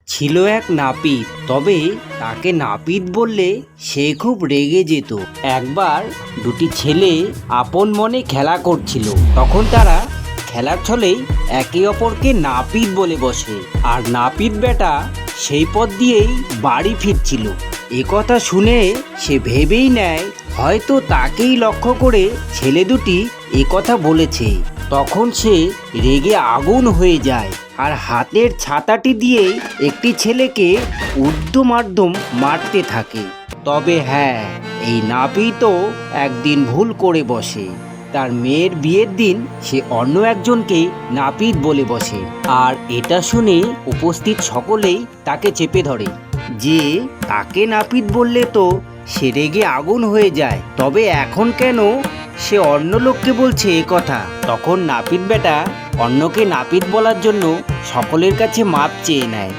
ছিল এক নাপিত, তবে তাকে নাপিত বললে সে খুব রেগে যেত। একবার দুটি ছেলে আপন মনে খেলা করছিল। তখন তারা খেলার ছলেই একে অপরকে নাপিত বলে বসে। আর নাপিত বেটা সেই পথ দিয়েই বাড়ি ফিরছিল। এ কথা শুনে সে ভেবেই নেয় হয়তো তাকেই লক্ষ্য করে ছেলে দুটি এ কথা বলেছে। তখন সে রেগে আগুন হয়ে যায় আর হাতের ছাতাটি দিয়ে একটি ছেলেকে উর্দুমার্দম মারতে থাকে। তবে হ্যাঁ, এই নাপিতও একদিন ভুল করে বসে। তার মেয়ের বিয়ের দিন সে অন্য একজনকে নাপিত বলে বসে। আর এটা শুনে উপস্থিত সকলেই তাকে চেপে ধরে যে তাকে নাপিত বললে তো সে রেগে আগুন হয়ে যায়, তবে এখন কেন সে অন্য লোককে বলছে এ কথা। তখন নাপিত বেটা অন্যকে নাপিত বলার জন্য সকলের কাছে মাপ চেয়ে নেয়।